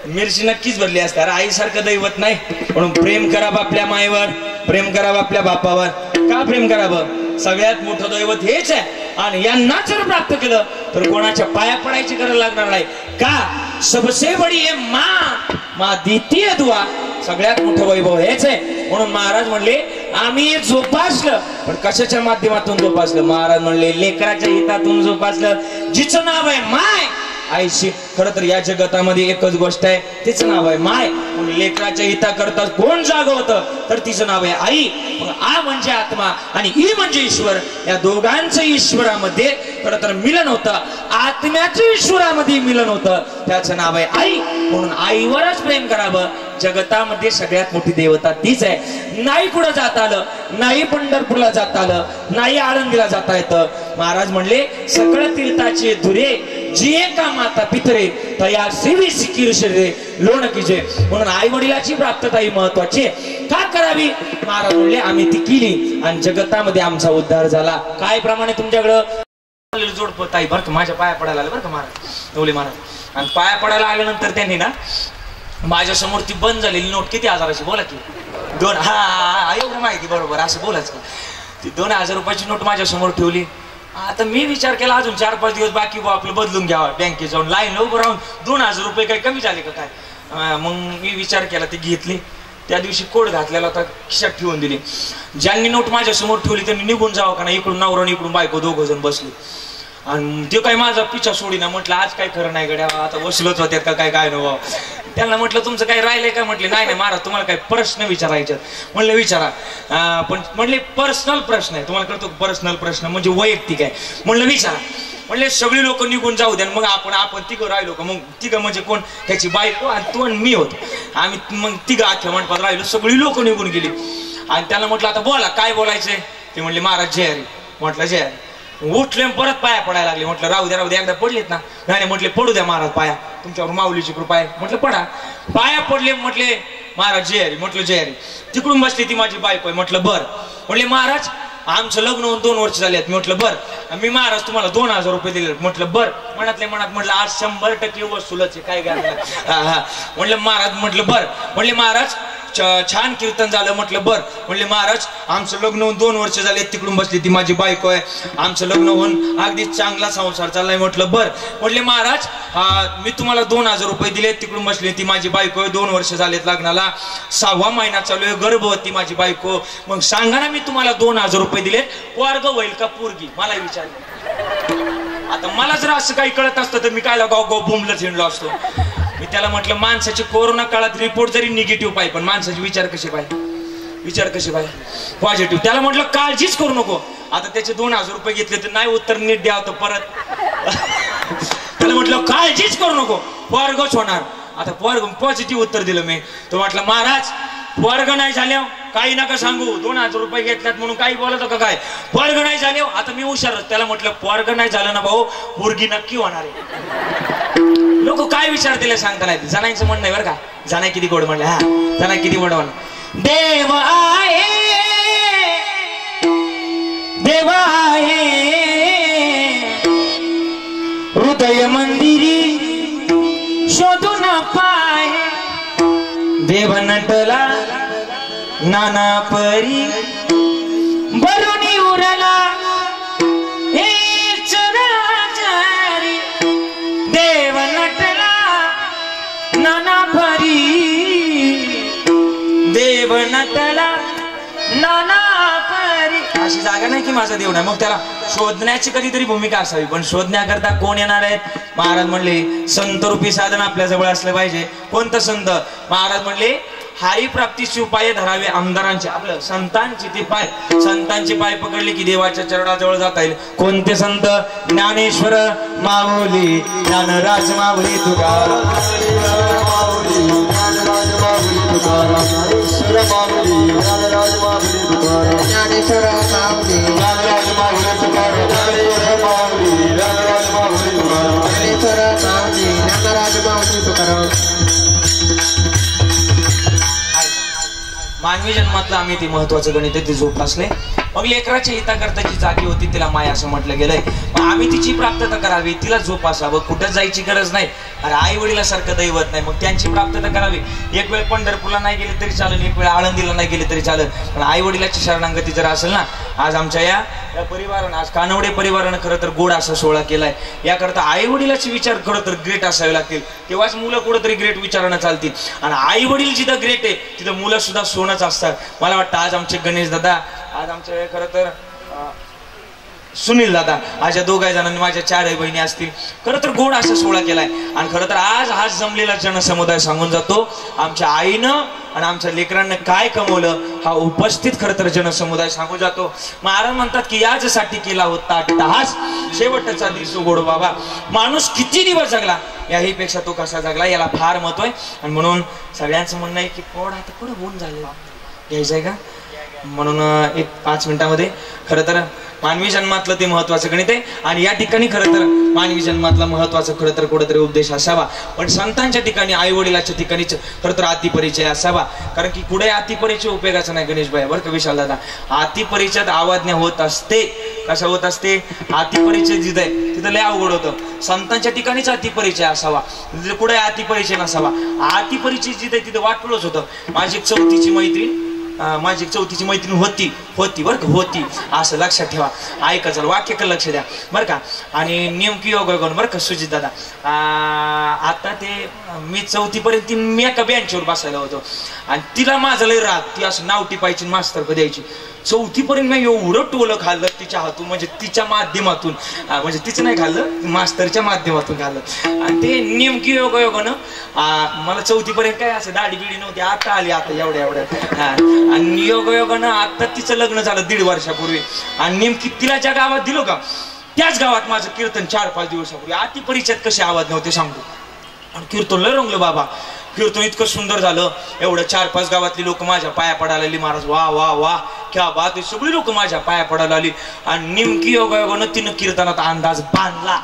मिरची नक्कीच भरली असणार. आईसारखं दैवत नाही म्हणून प्रेम करावं आपल्या मायेवर प्रेम करावं आपल्या बापावर. का प्रेम करावं सगळ्यात मोठं दैवत हेच आहे. आणि यांना जर प्राप्त केलं तर कोणाच्या पाया पडायची गरज लागणार नाही. का सबसे बडी है माँ द्वितीय दुआ. सगळ्यात मोठं वैभव हेच आहे. म्हणून महाराज म्हणले आम्ही जोपासलं पण कशाच्या माध्यमातून जोपासलं. महाराज म्हणले लेकराच्या हितातून जोपासलं. जिचं नाव आहे माय आईशी. खरं तर या जगतामध्ये एकच गोष्ट आहे तिचं नाव आहे माय. लेकराच्या हिता करता कोण जागवतं तर तिचं नाव आहे आई. मग आ म्हणजे आत्मा आणि ई म्हणजे ईश्वर. या दोघांचं ईश्वरामध्ये खरं तर मिलन होतं. आत्म्याचं ईश्वरामध्ये मिलन होतं त्याचं नाव आहे आई. म्हणून आईवरच प्रेम करावं. जगतामध्ये सगळ्यात मोठी देवता तीच आहे. नाही कुठं जाता आलं नाही पंढरपूरला जाता आलं नाही आळंदीला जाता येतं. महाराज म्हणले सकळ तीर्थाचे धुरे जिये का माता पितरे तया सेवी सिकीर शरीरे लोण कीजे. म्हणून आई वडिलाची प्राप्तता ही महत्वाची का करावी. महाराज म्हणले आम्ही ती केली आणि जगतामध्ये आमचा उद्धार झाला. काय प्रमाणे तुमच्याकडं जोडपत आई बरं का माझ्या पाया पडायला आलं बरं का महाराज नवले महाराज. आणि पाया पडायला आल्यानंतर त्यांनी ना माझ्या समोर ती बंद झालेली नोट किती हजाराची बोला की 2 हा एवढं माहिती बरोबर असं बोलायचं. ती 2000 रुपयाची नोट माझ्या समोर ठेवली. आता मी विचार केला अजून 4-5 दिवस बाकी आपलं बदलून घ्यावं बँकेत जाऊन लाईन उभं राहून 2000 रुपये काही कमी झाले का काय. मग मी विचार केला ती घेतली. त्या दिवशी कोड घातलेला होता खिशात ठेवून दिली. ज्यांनी नोट माझ्या समोर ठेवली त्यांनी निघून जावं का नाही. इकडून नवरा इकडून बायको दोघं जण बसले आणि ते काही माझा पिछा सोडी ना. म्हटलं आज काय खरं नाही गड्या आता वसलच होत्यात का काय काय नव्हतं. त्यांना म्हटलं तुमचं काही राहिलंय का. म्हटले नाही नाही महाराज तुम्हाला काही प्रश्न विचारायचे. म्हणलं विचारा. पण म्हणले पर्सनल प्रश्न आहे. तुम्हाला कळतो पर्सनल प्रश्न म्हणजे वैयक्तिक आहे. म्हणलं विचारा. म्हणले सगळी लोक निघून जाऊ द्या मग आपण तिघं राहिलो का. मग तिघं म्हणजे कोण त्याची बायको आणि तू आणि मी होतो. आम्ही मग तिघं अख्ख्या मंडपात राहिलो. सगळी लोक निघून गेली आणि त्यांना म्हटलं आता बोला काय बोलायचंय. ते म्हणले महाराज जय हरी. म्हटलं जय हरी. उठले परत पाया पडायला लागले. म्हटलं राहू द्या एकदा पडलेत ना. नाही म्हटले पडू द्या महाराज पाया तुमच्यावर माऊलीची कृपा आहे. म्हटलं पडा. पाया पडले. म्हटले महाराज जय हरी. म्हटलं जय हरी. तिकडून बसली ती माझी बायको आहे. म्हटलं बर. म्हणले महाराज आमचं लग्न होऊन 2 वर्ष झाले आहेत. म्हटलं बर. मी महाराज तुम्हाला 2000 रुपये दिले. म्हटलं बर. मनातल्या मनात म्हटलं आज 100% वसूलच आहे काय घ्यायला. हा म्हणलं महाराज. म्हटलं बर. म्हणले महाराज छान कीर्तन झालं. म्हटलं बर. म्हणले महाराज आमचं लग्न होऊन 2 वर्ष झाले. तिकडून बसली ती माझी बायको आहे. आमचं लग्न होऊन अगदी चांगला संसार चाललाय. म्हटलं बर. म्हणले महाराज मी तुम्हाला 2000 रुपये दिले. तिकडून बसली ती माझी बायको आहे. 2 वर्ष झालेत लग्नाला. 6वा महिना चालू आहे. गर्भवती माझी बायको. मग सांगा ना मी तुम्हाला 2000 रुपये दिले वर्ग होईल का पोरगी मला विचारलं. आता मला जर असं काही कळत असतं तर मी कायला गाव बोंबलत हिंडलो असतो. मी त्याला म्हटलं माणसाची कोरोना काळात रिपोर्ट जरी निगेटिव्ह पाहिजे पण माणसाचे विचार कसे पाहिजे पॉझिटिव्ह. त्याला म्हटलं काळजीच करू नको. आता त्याचे 2000 रुपये घेतले तर नाही उत्तर नीट द्यावं परत. त्याला म्हटलं काळजीच करू नको वर्गच होणार. आता पॉझिटिव्ह उत्तर दिलं मी. तो म्हटलं महाराज वर्ग नाही झाले काही नका सांगू. 2000 रुपये घेतल्यात म्हणून काही बोलत का काय. वर्ग नाही झाले. आता मी हुशारच. त्याला म्हटलं वर्ग नाही झालं ना भाऊ पोरगी नक्की होणार आहे. लोक काय विचार दिले सांगता नाही. जणांचं म्हणणं आहे बरं का. जाणार किती गोड म्हणलं. हा जाणार किती गोड म्हणलं. देव आहे हृदय मंदिरी शोधून पाय. देव नटला नाना परी भरुनी उरला हे चराचरी. देव नटला नाना परी देव नटला नाना परी. अशी जागा नाही की माझा देव नाही. मग त्याला शोधण्याची कधीतरी भूमिका असावी. पण शोधण्याकरता कोण येणार आहेत? महाराज म्हणले संत रूपी साधन आपल्या जवळ असलं पाहिजे. कोणतं संत? महाराज म्हणले हारी प्राप्तीचे उपाय धरावे आमदारांचे. आपलं संतांची ते पाय, संतांचे पाय पकडले की देवाच्या चरणाजवळ जाता येईल. कोणते संत? ज्ञानेश्वर माऊली, ज्ञानराज माऊली तुकाराम, ज्ञानेश्वर माऊली, ज्ञानराज माऊली तुकाराम, ज्ञानेश्वर माऊली, ज्ञानराज माऊली तुकाराम, ज्ञानेश्वर माऊली, ज्ञानराज माऊली तुकाराम, ज्ञानेश्वर माऊली, ज्ञानराज माऊली तुकाराम. मानवी जन्मातलं आम्ही ते महत्वाचं गणित आहे ते जोपासले. मग लेकराच्या हिताकरता जी जागी होती तिला माय असं म्हटलं गेलंय. मग आम्ही तिची प्राप्तता करावी, तिला जोपासावं. कुठं जायची गरज नाही. अरे आई वडिलासारखं दैवत नाही. मग त्यांची प्राप्तता करावी. एक वेळ पंढरपूरला नाही गेले तरी चालेल, एक वेळ आळंदीला नाही गेले तरी चालेल, पण आई वडिलाची शरणांगती जर असेल ना. आज आमच्या या परिवारानं, आज कानवडे परिवारानं खरं तर गोड असा सोहळा केलाय. याकरता आई वडिलाचे विचार खरं तर ग्रेट असावे लागतील. तेव्हाच मुलं कुठंतरी ग्रेट विचारानं चालतील. आणि आई वडील जिथं ग्रेट आहे तिथं मुलं सुद्धा सोनच असतात. मला वाटतं आज आमचे गणेश दादा, आज आमच्या खरं तर सुनील दादा, आज या दोघा जणांनी माझ्या 4 बहिणी असतील. खरं तर गोड असा सोहळा केलाय. आणि खरं तर आज हा जमलेला जनसमुदाय सांगून जातो आमच्या आईनं आणि आमच्या लेकरांना काय कमवलं. हा उपस्थित खरं तर जनसमुदाय सांगून जातो. महाराज म्हणतात की याचसाठी केला होता अट्टहास, शेवटचा दिसू गोड बाबा. माणूस किती दिवस जगला याहीपेक्षा तो कसा जगला याला फार महत्व आहे. आणि म्हणून सगळ्यांचं म्हणणं आहे की पोड आता पुढे होऊन झालं घ्यायचंय का. म्हणून एक 5 मिनिटामध्ये खरं तर मानवी जन्मातलं ते महत्वाचं गणित आहे. आणि या ठिकाणी खरं तर मानवी जन्मातला महत्वाचा खरं तर कुठेतरी उपदेश असावा. पण संतांच्या ठिकाणी, आई वडिलाच्या ठिकाणीच खरं तर अतिपरिचय असावा. कारण की पुढे अतिपरिचय उपयोगाचा नाही गणेशभाई, बरं का विशाल दादा. अतिपरिचयात आवाज्ञा होत असते. कशा होत असते? अतिपरिचय जिथं आहे तिथं लय अवघड होतं. संतांच्या ठिकाणीच अतिपरिचय असावा, कुठे अतिपरिचय नसावा. अतिपरिचय जिथं आहे तिथं वाटलोच होतं. माझी एक चौथीची मैत्रीण होती बरं का, होती असं लक्षात ठेवा. ऐका चल वाक्याकडे लक्ष द्या बरं का. आणि नेमकी योग बरं का सुजित दादा. आता ते मी 4थी पर्यंत मी एका बेंचवर बसायला होतो आणि तिला माझं लय राग, ती असं नाव टिपायची मास्तर द्यायची. 4थी पर्यंत मी एवढं टोलं खाल्लं तिच्या हातून, म्हणजे तिच्या माध्यमातून, म्हणजे तिचं नाही खाल्लं, मास्तरच्या माध्यमातून खाल्लं. आणि ते नेमकी योगायोगानं मला 4थी पर्यंत काय असं दाढी बिडी नव्हती, आता आली आता एवढ्या. आणि योगायोगानं आता तिचं लग्न झालं 1.5 वर्षापूर्वी. आणि नेमकी तिला ज्या गावात दिलो का त्याच गावात माझं कीर्तन 4-5 दिवसापूर्वी. अतिपरिचयात कसे आवाज नव्हते सांगतो. आणि कीर्तन लय रंगलं बाबा. कीर्तन इतकं सुंदर झालं. एवढं 4-5 गावातली लोक माझ्या पाया पडायला आली. महाराज वा वा वा क्या बात. सगळी लोक माझ्या पाया पडायला आली. आणि नेमकी योगायोगानं तिनं कीर्तनात अंदाज बांधला.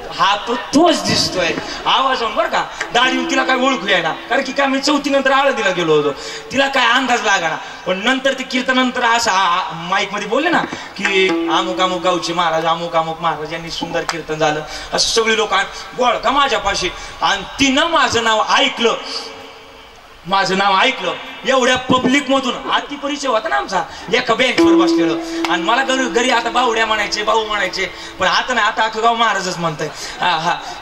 हात तोच दिसतोय आवाजावर बरं का. दाढीवर तिला काय ओळखू आहे ना, कारण की काय मी 4थी नंतर आळंदीला गेलो होतो, तिला काय अंदाज लागाना. पण नंतर ते कीर्तनानंतर असं माईक मध्ये बोलले ना की अमुक अमुक गावचे महाराज, अमुक अमुक महाराज यांनी सुंदर कीर्तन झालं, असं सगळी लोक गोळ का माझ्यापाशी. आणि तिनं माझं नाव ऐकलं एवढ्या पब्लिक मधून. अतिपरिचय होता ना आमचा एका बेंचवर बसलेलं. आणि मला घरी आता बावड्या म्हणायचे, भाऊ म्हणायचे, पण आता नाही, आता अख्खं गाव महाराजच म्हणतंय.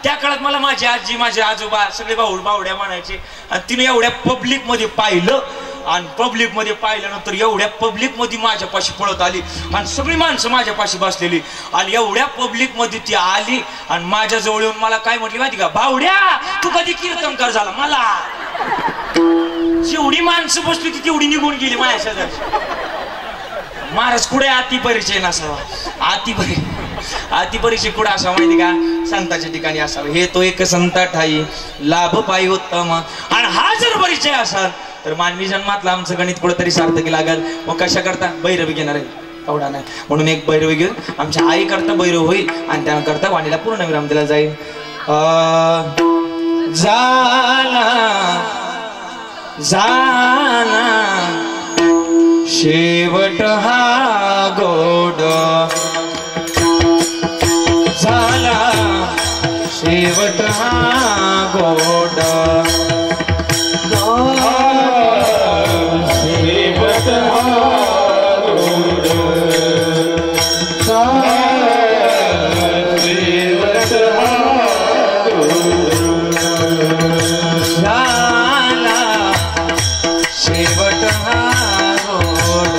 त्या काळात मला माझी आजी, माझे आजोबा सगळे बावड्या म्हणायचे. आणि तिने एवढ्या पब्लिक मध्ये पाहिलं. आणि पब्लिक मध्ये पाहिल्यानंतर एवढ्या पब्लिक मध्ये माझ्यापाशी पळत आली. आणि सगळी माणसं माझ्यापाशी बसलेली. आणि एवढ्या पब्लिक मध्ये ती आली आणि माझ्या जवळ येऊन मला काय म्हटली माहिती का, बावड्या तू कधी कीर्तन कर झाला. मला जेवढी माणसं बसली ती तेवढी निघून गेली माझ्या शेजारची. महाराज कुठे अतिपरिचय नसावा. अतिपरिचय कुठे असावा माहिती का, संताच्या ठिकाणी असावा. हे तो एक संत ठाई लाभ पायी उत्तम. आणि हा जर परिचय असाल तर मानवी जन्मातलं आमचं गणित कुठेतरी सार्थकी लागल. मग कशा करता भैरवी घेणार आहे एवढा नाही, म्हणून एक भैरवी घेऊन आमच्या आई करता भैरव होईल आणि त्याकरता वाणीला पूर्ण विराम दिला जाईल. जाना शेवट हा गोड झाला, शेवट हा गोड शेवट हा गोड शेवट हा गोड शेवट हा गोड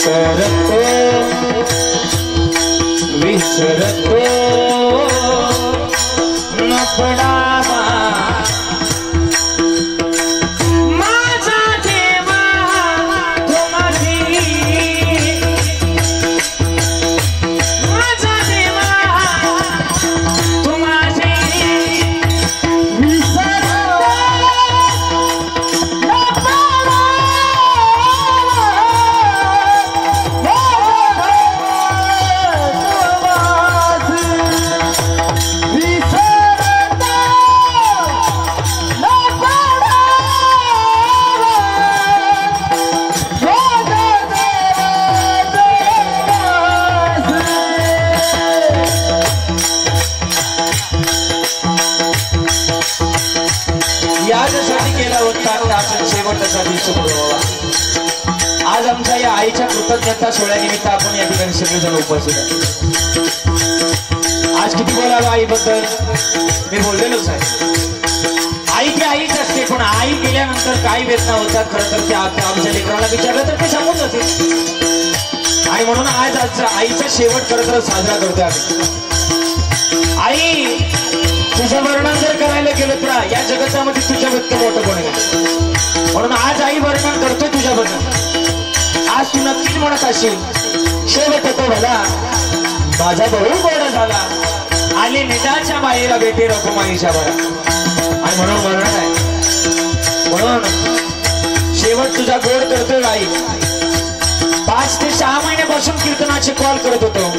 विसरतो विसरतो न पडावा माझा देवा तो माझी माझा देवा तो माझी विसरतो न पडावा याच्यासाठी केला होता त्याचा शेवटचा दिवस बुडवावा. आज आमच्या या आईच्या कृतज्ञता सोहळ्यानिमित्त आपण या ठिकाणी सगळेजण उपस्थित आहोत. आज किती बोलावं आईबद्दल मी बोललेलोच आहे. आई ती आईच असते, पण आई गेल्यानंतर काय वेदना होतात खरं तर त्या आमच्या लेकराला विचारलं तर ते सांगून जाते. आणि म्हणून आज आईचा शेवट खरं तर साजरा करतोय आम्ही. आई तुझं वर्णन जर करायला गेलो तर या जगतामध्ये तुझ्या व्यक्त मोठं कोण आहे, म्हणून आज आई वर्णन करतोय तुझ्याबद्दल. आज तू नक्कीच म्हणत असेल शेवट होतो भला माझा भाऊ गोड झाला आले निजाच्या बाहेर बेटे रखुमाईच्या बरा. आणि म्हणून वर्णन आहे, म्हणून शेवट तुझा गोड करतोय आई. 5 ते 6 महिन्यापासून कीर्तनाचे कॉल करत होतो.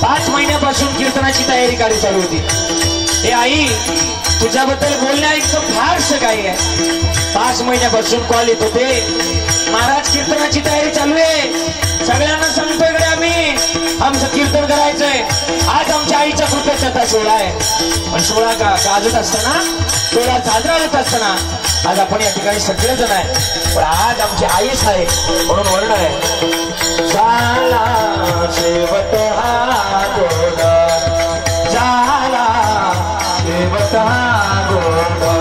5 महिन्यापासून कीर्तनाची तयारी करायला चालू होती. हे आई तुझ्याबद्दल बोलण्या इतकं फारसं काही आहे. 5 महिन्यापासून कॉल येत होते, महाराज कीर्तनाची तयारी चालू आहे, सगळ्यांना सांगतोय कडे आम्ही आमचं कीर्तन करायचंय. आज आमच्या आईचा कृतज्ञता सोहळा आहे. पण सोहळा गाजत असताना, सोहळा साजरा होत असताना आज आपण या ठिकाणी सगळेजण आहे, पण आज आमची आईच आहे. म्हणून वर्ण आहे झाला शेवट हा गोडा झाला शेवट हा गोडा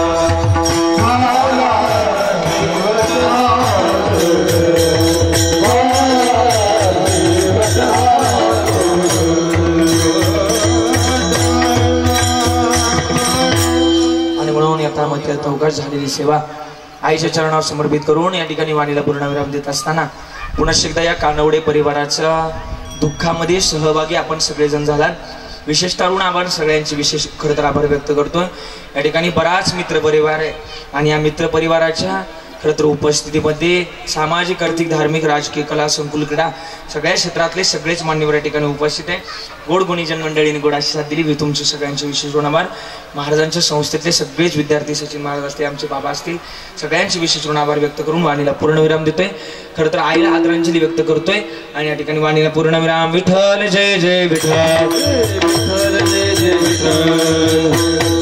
यथामध्य अवकाश झालेली सेवा आईच्या चरणावर समर्पित करून या ठिकाणी वाणीला पूर्णविराम देत असताना पुन्हा एकदा या कानवडे परिवाराच्या दुःखामध्ये सहभागी आपण सगळेजण झालात. विशेष तरुण आपण सगळ्यांचे विशेष खरं तर आभार व्यक्त करतोय. या ठिकाणी बराच मित्र परिवार आहे आणि या मित्र परिवाराच्या खरं तर उपस्थितीमध्ये सामाजिक, आर्थिक, धार्मिक, राजकीय, कला, संकुल, क्रीडा सगळ्या क्षेत्रातले सगळेच मान्यवर या ठिकाणी उपस्थित आहे. गोड गुणीजन मंडळीने गोड आशीर्वाद दिली. मी तुमचे सगळ्यांचे विशेष ऋणाभार. महाराजांच्या संस्थेतले सगळेच विद्यार्थी, सचिन महाराज असतील, आमचे बाबा असतील, सगळ्यांचे विशेष ऋणाभार व्यक्त करून वाणीला पूर्णविराम देतोय. खरं तर आईला आदरांजली व्यक्त करतोय आणि या ठिकाणी वाणीला पूर्णविराम. विठ्ठल जय जय विठ्ठल, विठ्ठल जय जय विठ्ठल.